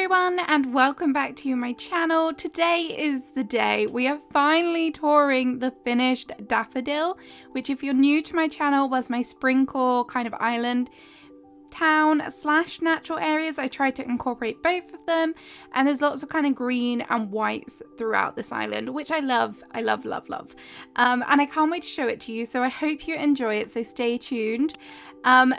everyone and welcome back to my channel. Today is the day we are finally touring the finished Daffodil, which if you're new to my channel was my SPRINGCORE kind of island town / natural areas. I tried to incorporate both of them, and there's lots of kind of green and whites throughout this island, which I love. I love. And I can't wait to show it to you, so I hope you enjoy it, so stay tuned.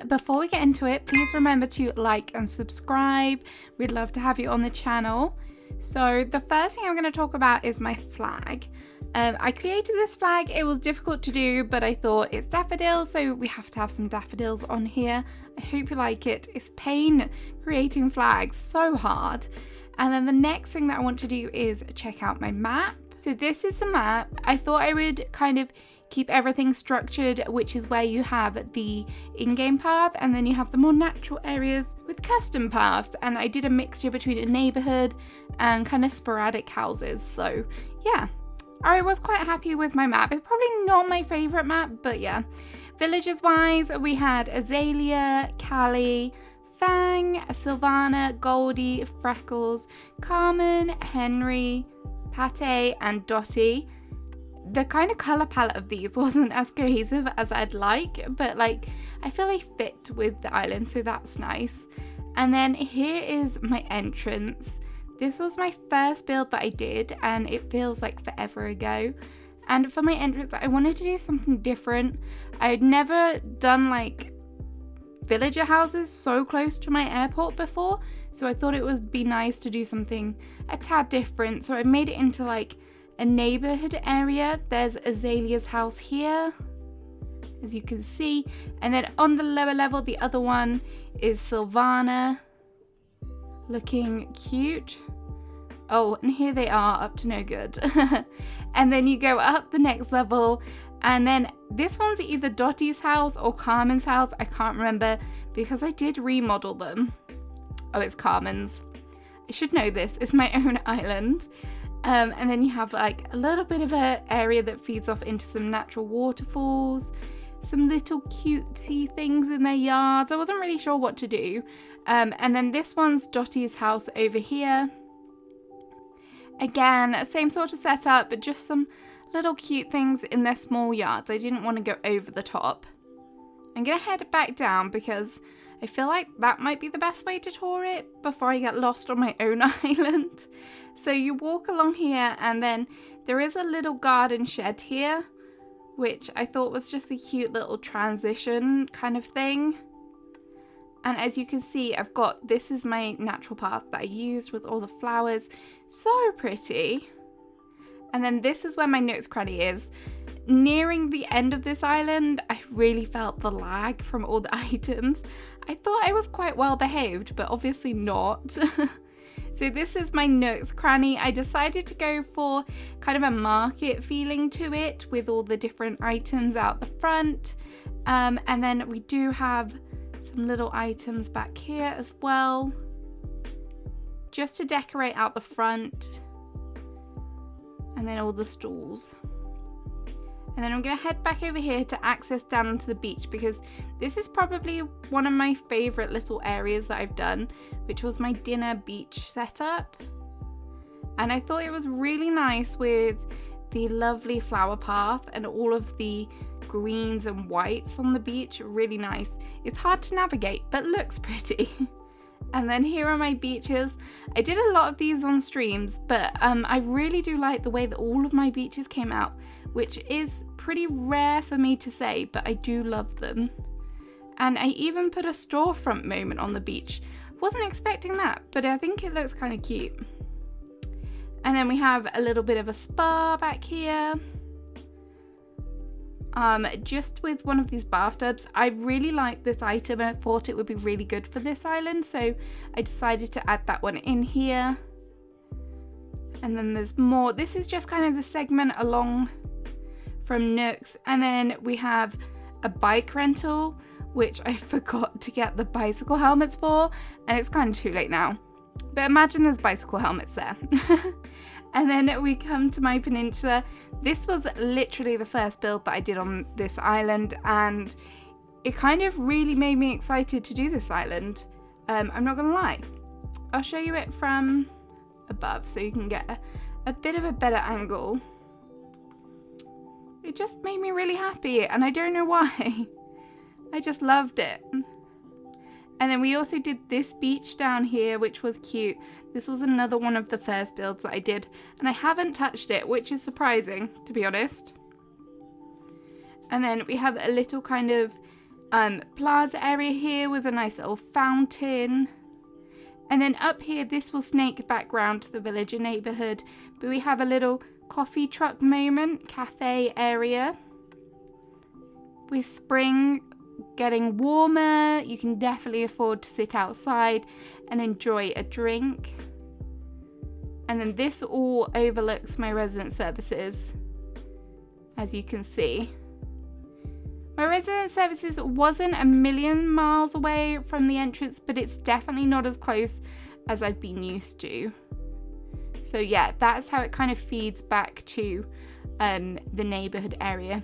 Before we get into it, please remember to like and subscribe. We'd love to have you on the channel. So the first thing I'm going to talk about is my flag. I created this flag. It was difficult to do, but I thought it's daffodil, so we have to have some daffodils on here. I hope you like it. It's pain creating flags, so hard. And then the next thing that I want to do is check out my map. So this is the map. I thought I would kind of keep everything structured, which is where you have the in-game path and then you have the more natural areas with custom paths, and I did a mixture between a neighborhood and kind of sporadic houses. So yeah, I was quite happy with my map. It's probably not my favorite map, but yeah. Villages wise, we had Azalea, Callie, Fang, Sylvana, Goldie, Freckles, Carmen, Henry, Pate and Dottie. The kind of colour palette of these wasn't as cohesive as I'd like, but like I feel they fit with the island, so that's nice. And then here is my entrance. This was my first build that I did, and it feels like forever ago. And for my entrance, I wanted to do something different. I had never done like villager houses so close to my airport before, so I thought it would be nice to do something a tad different. So I made it into like a neighborhood area. There's Azalea's house here, as you can see, and then on the lower level, the other one is Sylvana, looking cute. Oh, and here they are, up to no good. And then you go up the next level, and then this one's either Dottie's house or Carmen's house. I can't remember because I did remodel them. Oh, it's Carmen's. I should know this. It's my own island. And then you have like a little bit of an area that feeds off into some natural waterfalls, some little cutesy things in their yards. I wasn't really sure what to do. And then this one's Dottie's house over here. Again, same sort of setup, but just some little cute things in their small yards. I didn't want to go over the top. I'm going to head back down because I feel like that might be the best way to tour it before I get lost on my own island. So you walk along here, and then there is a little garden shed here, which I thought was just a cute little transition kind of thing. And as you can see, this is my natural path that I used with all the flowers. So pretty. And then this is where my nooks cranny is. Nearing the end of this island, I really felt the lag from all the items. I thought I was quite well behaved, but obviously not. So this is my nooks cranny. I decided to go for kind of a market feeling to it with all the different items out the front. And then we do have some little items back here as well, just to decorate out the front. And then all the stools. And then I'm going to head back over here to access down onto the beach, because this is probably one of my favourite little areas that I've done, which was my dinner beach setup. And I thought it was really nice with the lovely flower path and all of the greens and whites on the beach. Really nice. It's hard to navigate, but looks pretty. And then here are my beaches. I did a lot of these on streams, but I really do like the way that all of my beaches came out, which is pretty rare for me to say, but I do love them. And I even put a storefront moment on the beach. Wasn't expecting that, but I think it looks kind of cute. And then we have a little bit of a spa back here. Just with one of these bathtubs. I really liked this item and I thought it would be really good for this island, so I decided to add that one in here. And then there's more. This is just kind of the segment along from Nooks. And then we have a bike rental, which I forgot to get the bicycle helmets for, and it's kind of too late now. But imagine there's bicycle helmets there. And then we come to my peninsula. This was literally the first build that I did on this island, and it kind of really made me excited to do this island. I'm not gonna lie. I'll show you it from above so you can get a bit of a better angle. It just made me really happy, and I don't know why. I just loved it. And then we also did this beach down here, which was cute. This was another one of the first builds that I did, and I haven't touched it, which is surprising, to be honest. And then we have a little kind of plaza area here with a nice little fountain. And then up here, this will snake back round to the villager neighborhood, but we have a little coffee truck moment, cafe area. With spring getting warmer, you can definitely afford to sit outside and enjoy a drink. And then this all overlooks my resident services, as you can see. My resident services wasn't a million miles away from the entrance, but it's definitely not as close as I've been used to. So yeah, that's how it kind of feeds back to the neighborhood area.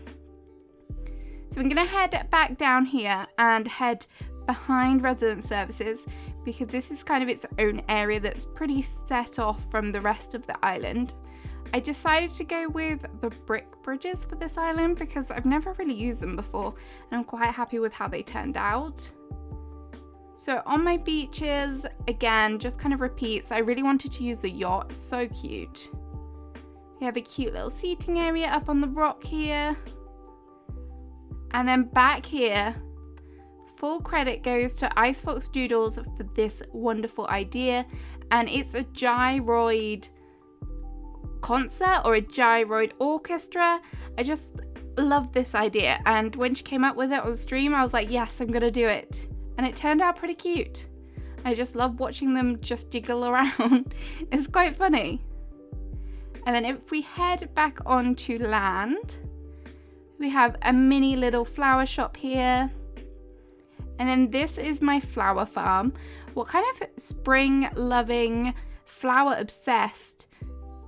So I'm gonna head back down here and head behind resident services, because this is kind of its own area that's pretty set off from the rest of the island. I decided to go with the brick bridges for this island because I've never really used them before, and I'm quite happy with how they turned out. So on my beaches, again, just kind of repeats. I really wanted to use the yacht, it's so cute. We have a cute little seating area up on the rock here. And then back here, full credit goes to Icefox Doodles for this wonderful idea. And it's a gyroid concert or a gyroid orchestra. I just love this idea. And when she came up with it on stream, I was like, yes, I'm gonna do it. And it turned out pretty cute. I just love watching them just jiggle around. It's quite funny. And then if we head back onto land, we have a mini little flower shop here. And then this is my flower farm. What kind of spring loving, flower obsessed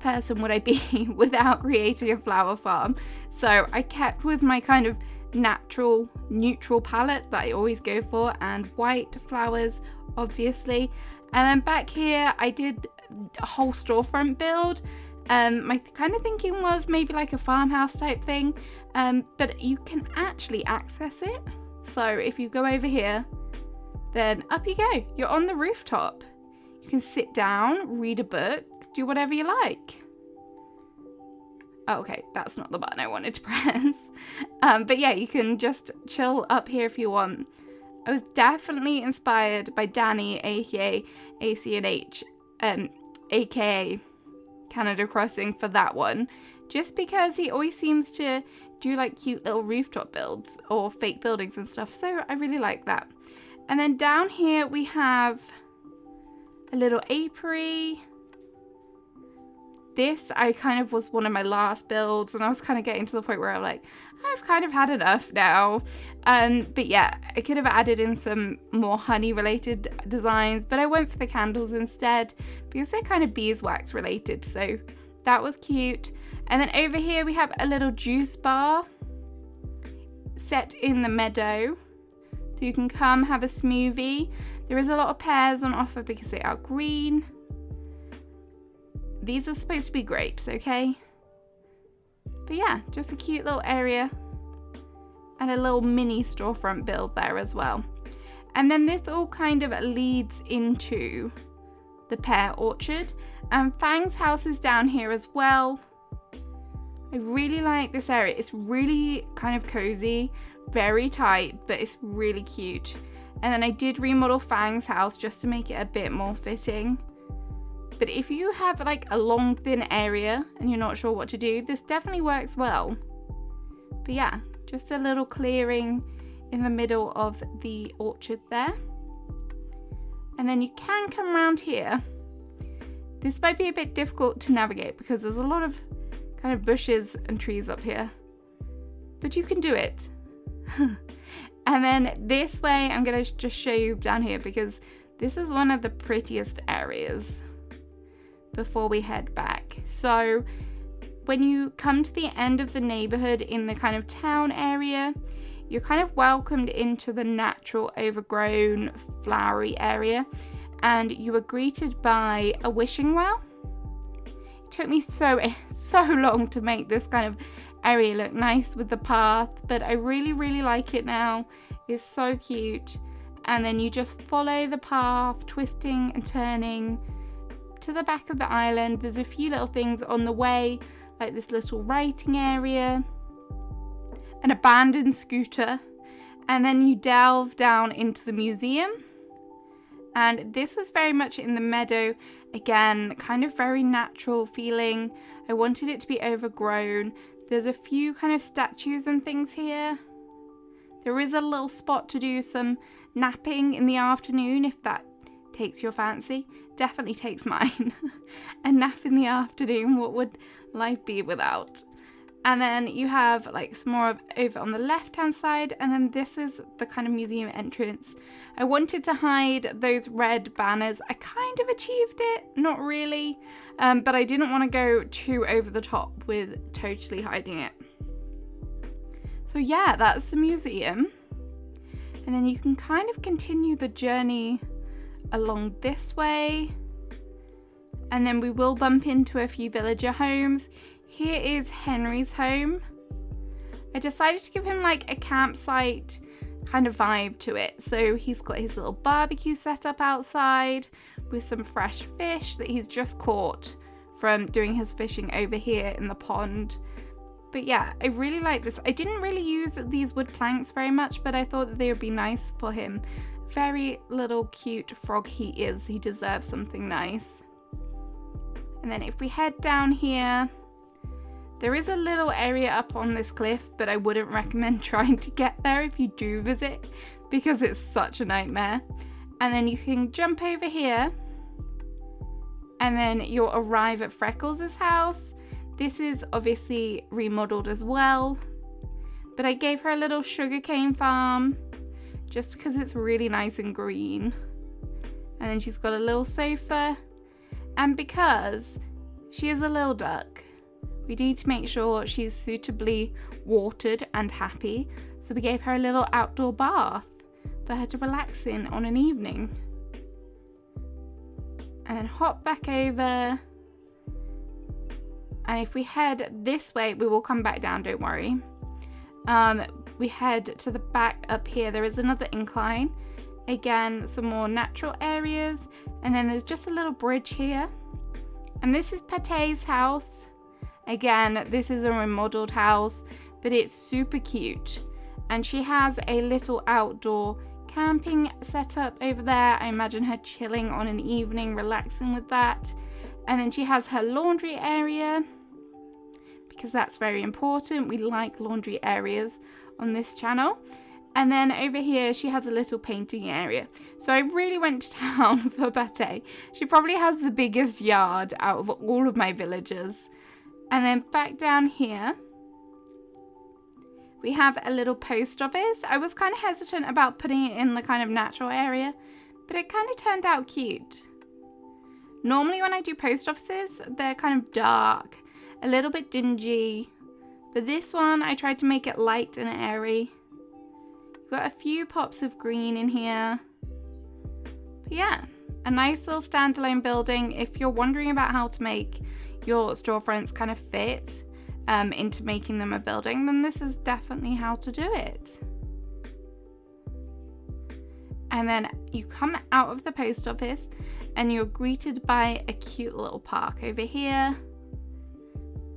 person would I be without creating a flower farm? So I kept with my kind of natural neutral palette that I always go for, and white flowers obviously. And then back here I did a whole storefront build. My kind of thinking was maybe like a farmhouse type thing, but you can actually access it. So if you go over here, then up you go, you're on the rooftop. You can sit down, read a book, do whatever you like. Oh, okay, that's not the button I wanted to press. But yeah, you can just chill up here if you want. I was definitely inspired by Danny, aka acnh, aka Canada Crossing, for that one, just because he always seems to do like cute little rooftop builds or fake buildings and stuff, so I really like that. And then down here we have a little apiary. This I kind of was one of my last builds, and I was kind of getting to the point where I'm like, I've kind of had enough now. But yeah, I could have added in some more honey related designs, but I went for the candles instead because they're kind of beeswax related, so that was cute. And then over here we have a little juice bar set in the meadow, so you can come have a smoothie. There is a lot of pears on offer because they are green. These are supposed to be grapes, okay? But yeah, just a cute little area and a little mini storefront build there as well. And then this all kind of leads into the pear orchard, and Fang's house is down here as well. I really like this area. It's really kind of cozy, very tight, but it's really cute. And then I did remodel Fang's house just to make it a bit more fitting. But if you have like a long thin area and you're not sure what to do, this definitely works well. But yeah, just a little clearing in the middle of the orchard there. And then you can come around here. This might be a bit difficult to navigate because there's a lot of kind of bushes and trees up here, but you can do it. And then this way, I'm gonna just show you down here because this is one of the prettiest areas before we head back. So when you come to the end of the neighborhood in the kind of town area, you're kind of welcomed into the natural overgrown flowery area. and you were greeted by a wishing well. It took me so long to make this kind of area look nice with the path, but I really like it now. It's so cute. And then you just follow the path, twisting and turning to the back of the island. There's a few little things on the way, like this little writing area, an abandoned scooter, and then you delve down into the museum. And this was very much in the meadow, again, kind of very natural feeling. I wanted it to be overgrown. There's a few kind of statues and things here. There is a little spot to do some napping in the afternoon if that takes your fancy. Definitely takes mine. A nap in the afternoon, what would life be without? And then you have like some more of over on the left hand side, and then this is the kind of museum entrance. I wanted to hide those red banners. I kind of achieved it, not really, but I didn't want to go too over the top with totally hiding it. So yeah, that's the museum. And then you can kind of continue the journey along this way. And then we will bump into a few villager homes. Here is Henry's home. I decided to give him like a campsite kind of vibe to it. So he's got his little barbecue set up outside with some fresh fish that he's just caught from doing his fishing over here in the pond. But yeah, I really like this. I didn't really use these wood planks very much, but I thought that they would be nice for him. Very little cute frog he is. He deserves something nice. And then if we head down here, there is a little area up on this cliff, but I wouldn't recommend trying to get there if you do visit, because it's such a nightmare. And then you can jump over here, and then you'll arrive at Freckles' house. This is obviously remodeled as well, but I gave her a little sugarcane farm just because it's really nice and green. And then she's got a little sofa, and because she is a little duck, we need to make sure she's suitably watered and happy, so we gave her a little outdoor bath for her to relax in on an evening. And then hop back over. And if we head this way, we will come back down, don't worry. We head to the back up here. There is another incline. Again, some more natural areas. And then there's just a little bridge here. And this is Pate's house. Again, this is a remodeled house, but it's super cute. And she has a little outdoor camping setup over there. I imagine her chilling on an evening, relaxing with that. And then she has her laundry area, because that's very important. We like laundry areas on this channel. And then over here, she has a little painting area. So I really went to town for Pate. She probably has the biggest yard out of all of my villagers. And then back down here, we have a little post office. I was kind of hesitant about putting it in the kind of natural area, but it kind of turned out cute. Normally when I do post offices, they're kind of dark, a little bit dingy, but this one I tried to make it light and airy. We've got a few pops of green in here. But yeah, a nice little standalone building. If you're wondering about how to make your storefronts kind of fit into making them a building, then this is definitely how to do it. And then you come out of the post office and you're greeted by a cute little park over here,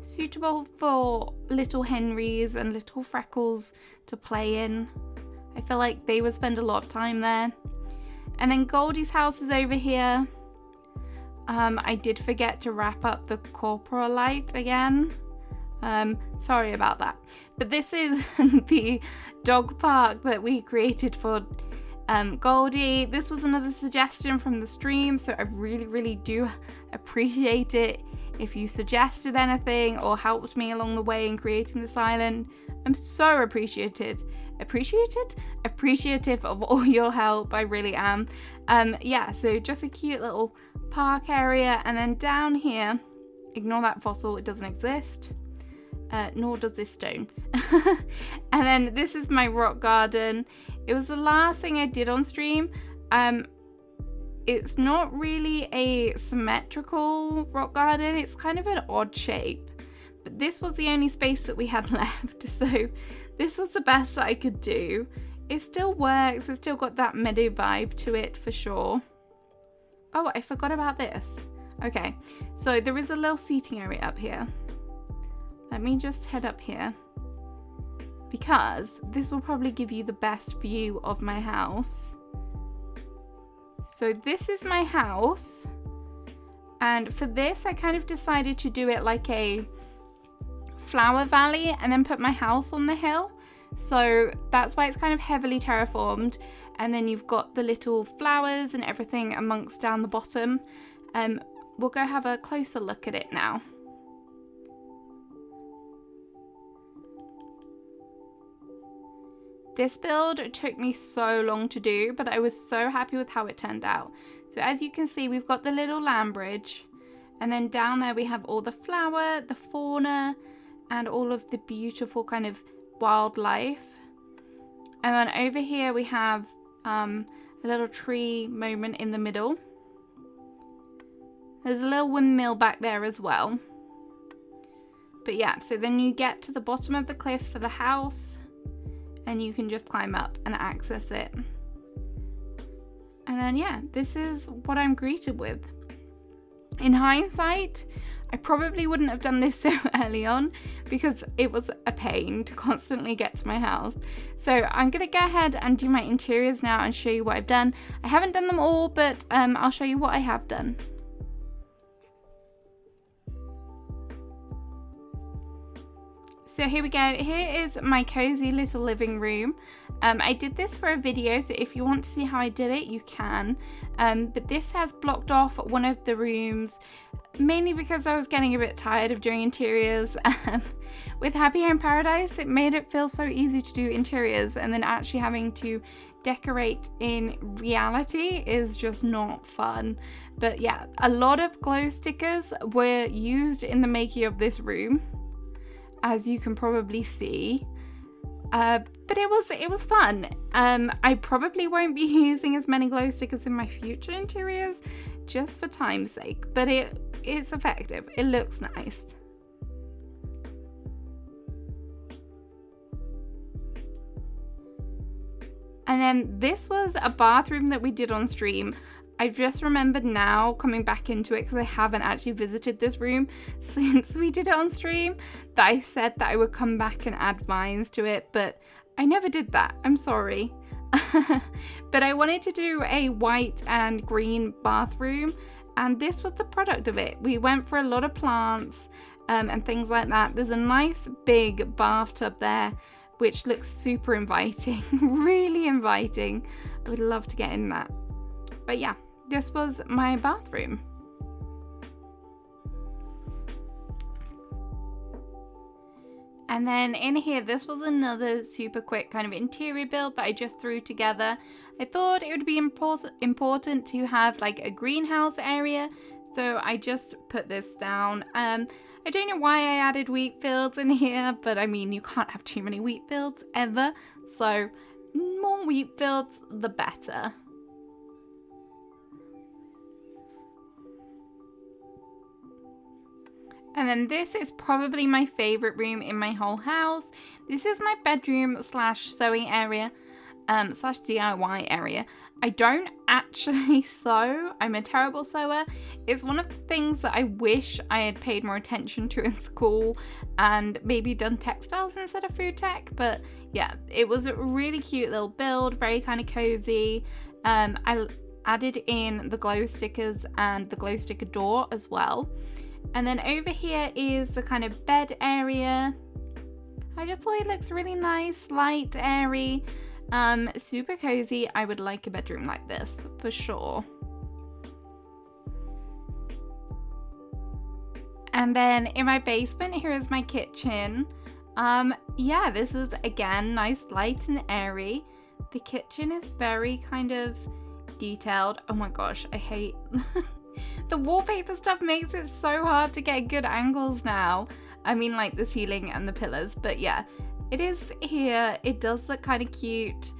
suitable for little Henrys and little Freckles to play in. I feel like they would spend a lot of time there. And then Goldie's house is over here. I did forget to wrap up the corporal light again. Sorry about that. But this is the dog park that we created for Goldie. This was another suggestion from the stream, so I really do appreciate it if you suggested anything or helped me along the way in creating this island. I'm so appreciative of all your help. I really am. Yeah, so just a cute little park area, and then down here, ignore that fossil, it doesn't exist. Nor does this stone. And then this is my rock garden. It was the last thing I did on stream. it's not really a symmetrical rock garden. It's kind of an odd shape. But this was the only space that we had left, so this was the best that I could do. It still works. It's still got that meadow vibe to it for sure. Oh, I forgot about this. Okay, so there is a little seating area up here. Let me just head up here, because this will probably give you the best view of my house. So this is my house, and for this I kind of decided to do it like a flower valley and then put my house on the hill. So that's why it's kind of heavily terraformed, and then you've got the little flowers and everything amongst down the bottom. We'll go have a closer look at it now. This build took me so long to do, but I was so happy with how it turned out. So as you can see, we've got the little land bridge, and then down there we have all the flower, the fauna, and all of the beautiful kind of wildlife. And then over here we have a little tree moment in the middle. There's a little windmill back there as well. But yeah, so then you get to the bottom of the cliff for the house, and you can just climb up and access it. And then yeah, this is what I'm greeted with. In hindsight, I probably wouldn't have done this so early on, because it was a pain to constantly get to my house. So I'm gonna go ahead and do my interiors now and show you what I've done. I haven't done them all, but I'll show you what I have done. So here we go. Here is my cozy little living room. I did this for a video, so if you want to see how I did it, you can. But this has blocked off one of the rooms, mainly because I was getting a bit tired of doing interiors. With Happy Home Paradise, it made it feel so easy to do interiors, and then actually having to decorate in reality is just not fun. But yeah, a lot of glow stickers were used in the making of this room, as you can probably see. But it was fun. I probably won't be using as many glow stickers in my future interiors, just for time's sake, but it's effective. It looks nice. And then this was a bathroom that we did on stream. I just remembered now, coming back into it, because I haven't actually visited this room since we did it on stream, that I said that I would come back and add vines to it, but I never did that. I'm sorry. But I wanted to do a white and green bathroom, and this was the product of it. We went for a lot of plants and things like that. There's a nice big bathtub there, which looks super inviting, really inviting. I would love to get in that. But yeah, this was my bathroom. And then in here, this was another super quick kind of interior build that I just threw together. I thought it would be important to have like a greenhouse area, so I just put this down. I don't know why I added wheat fields in here, but I mean, you can't have too many wheat fields ever, so more wheat fields, the better. And then this is probably my favorite room in my whole house. This is my bedroom slash sewing area, slash DIY area. I don't actually sew. I'm a terrible sewer. It's one of the things that I wish I had paid more attention to in school and maybe done textiles instead of food tech. But yeah, it was a really cute little build, very kind of cozy. I added in the glow stickers and the glow sticker door as well. And then over here is the kind of bed area. I just thought it looks really nice, light, airy, super cozy. I would like a bedroom like this for sure. And then in my basement, here is my kitchen. Yeah, this is again nice, light and airy. The kitchen is very kind of detailed. Oh my gosh, I hate the wallpaper stuff makes it so hard to get good angles now. I mean, like the ceiling and the pillars, but yeah, it is here. It does look kind of cute.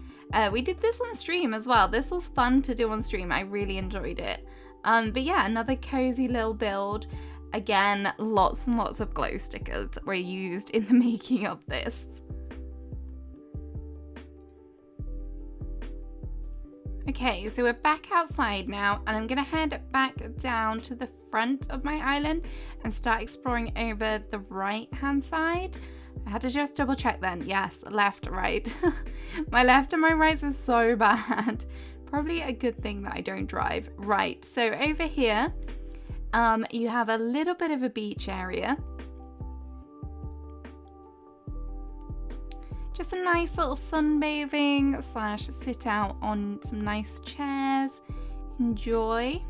We did this on stream as well. This was fun to do on stream. I really enjoyed it. But yeah, another cozy little build. Again, lots and lots of glow stickers were used in the making of this. Okay, so we're back outside now, and I'm gonna head back down to the front of my island and start exploring over the right hand side. I had to just double check then. Yes, left, right. My left and my rights are so bad. Probably a good thing that I don't drive. Right, so over here, you have a little bit of a beach area. Just a nice little sunbathing / sit out on some nice chairs, enjoy.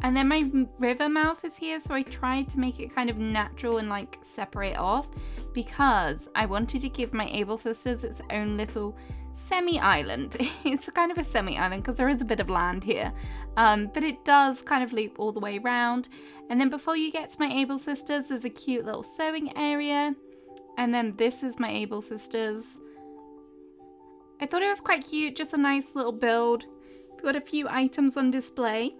And then my river mouth is here, so I tried to make it kind of natural and like separate off, because I wanted to give my Able Sisters its own little semi-island. It's kind of a semi-island because there is a bit of land here, but it does kind of loop all the way around. And then before you get to my Able Sisters, there's a cute little sewing area. And then this is my Able Sisters. I thought it was quite cute, just a nice little build. We've got a few items on display.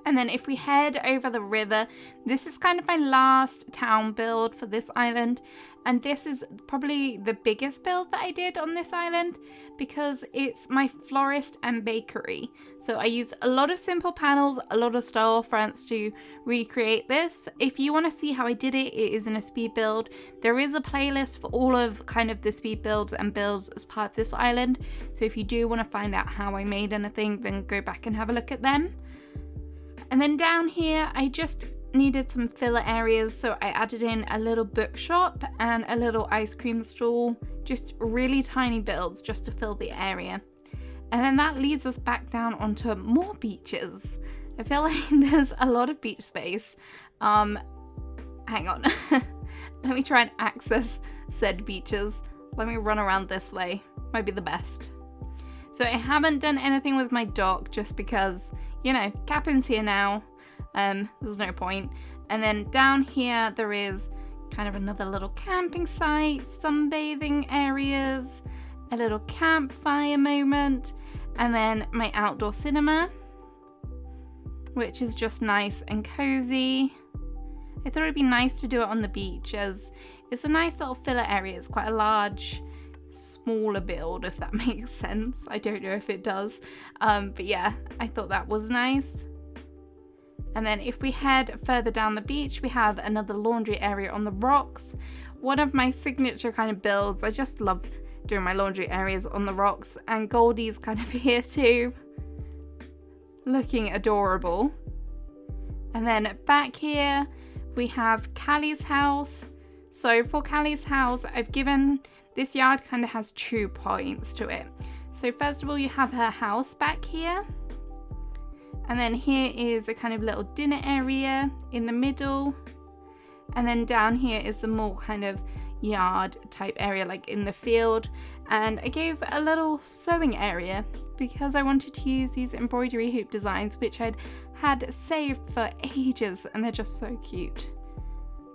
And then if we head over the river, this is kind of my last town build for this island. And this is probably the biggest build that I did on this island, because it's my florist and bakery. So I used a lot of simple panels, a lot of storefronts to recreate this. If you want to see how I did it, it is in a speed build. There is a playlist for all of kind of the speed builds and builds as part of this island. So if you do want to find out how I made anything, then go back and have a look at them. And then down here, I just needed some filler areas, so I added in a little bookshop and a little ice cream stall, just really tiny builds just to fill the area. And then that leads us back down onto more beaches. I feel like there's a lot of beach space. Hang on, let me try and access said beaches. Let me run around this way, might be the best. So I haven't done anything with my dock just because, you know, Captain's here now. There's no point. And then down here there is kind of another little camping site, sunbathing areas, a little campfire moment, and then my outdoor cinema, which is just nice and cozy. I thought it'd be nice to do it on the beach, as it's a nice little filler area. It's quite a large, smaller build, if that makes sense. I don't know if it does, but yeah, I thought that was nice. And then if we head further down the beach, we have another laundry area on the rocks. One of my signature kind of builds. I just love doing my laundry areas on the rocks, and Goldie's kind of here too, looking adorable. And then back here we have Callie's house. So for Callie's house, I've given this yard kind of has 2 points to it. So first of all, you have her house back here. And then here is a kind of little dinner area in the middle. And then down here is the more kind of yard type area, like in the field. And I gave a little sewing area because I wanted to use these embroidery hoop designs, which I'd had saved for ages, and they're just so cute.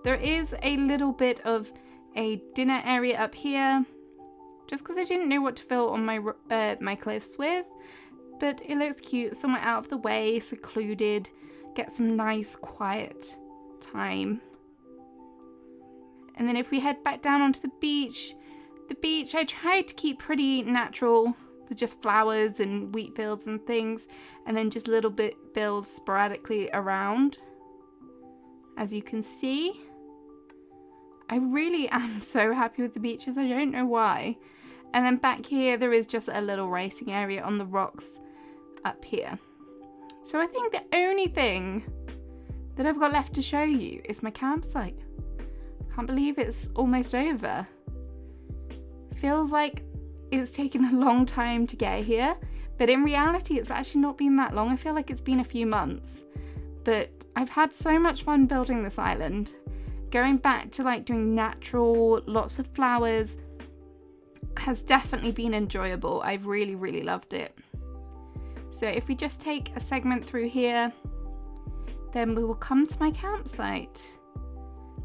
There is a little bit of a dinner area up here, just because I didn't know what to fill on my cliffs with. But it looks cute, somewhere out of the way, secluded, get some nice quiet time. And then if we head back down onto the beach I tried to keep pretty natural with just flowers and wheat fields and things, and then just little bit builds sporadically around. As you can see, I really am so happy with the beaches, I don't know why. And then back here there is just a little racing area on the rocks up here. So I think the only thing that I've got left to show you is my campsite. I can't believe it's almost over. Feels like it's taken a long time to get here, but in reality it's actually not been that long. I feel like it's been a few months, but I've had so much fun building this island. Going back to like doing natural, lots of flowers has definitely been enjoyable. I've really, really loved it. So if we just take a segment through here, then we will come to my campsite.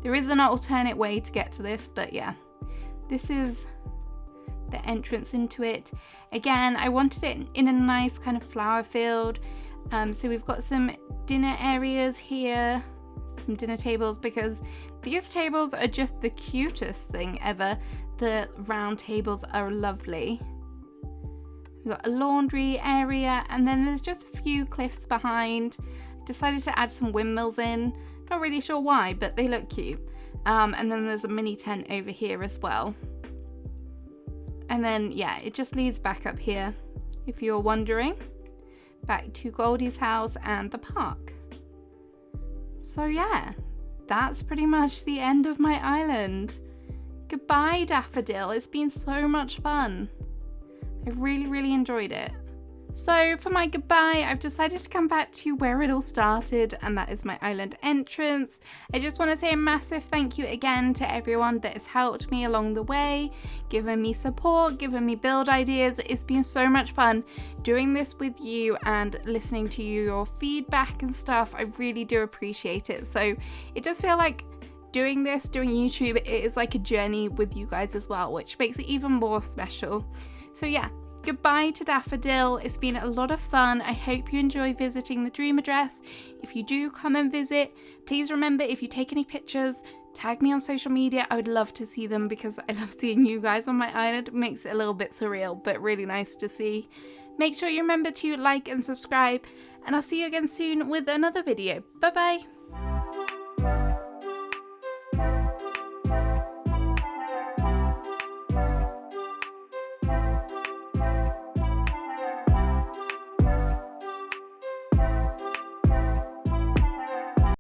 There is an alternate way to get to this, but yeah, this is the entrance into it. Again, I wanted it in a nice kind of flower field. So we've got some dinner areas here, some dinner tables, because these tables are just the cutest thing ever. The round tables are lovely. We've got a laundry area, and then there's just a few cliffs behind. Decided to add some windmills in. Not really sure why, but they look cute. And then there's a mini tent over here as well. And then, yeah, it just leads back up here, if you're wondering. Back to Goldie's house and the park. So yeah, that's pretty much the end of my island. Goodbye, Daffodil. It's been so much fun. I really enjoyed it. So for my goodbye, I've decided to come back to where it all started, and that is my island entrance. I just want to say a massive thank you again to everyone that has helped me along the way, given me support, given me build ideas. It's been so much fun doing this with you and listening to your feedback and stuff. I really do appreciate it. So it does feel like doing YouTube, it is like a journey with you guys as well, which makes it even more special. So yeah. Goodbye to Daffodil. It's been a lot of fun. I hope you enjoy visiting the dream address. If you do come and visit, please remember, if you take any pictures, tag me on social media. I would love to see them because I love seeing you guys on my island. It makes it a little bit surreal, but really nice to see. Make sure you remember to like and subscribe, and I'll see you again soon with another video. Bye bye.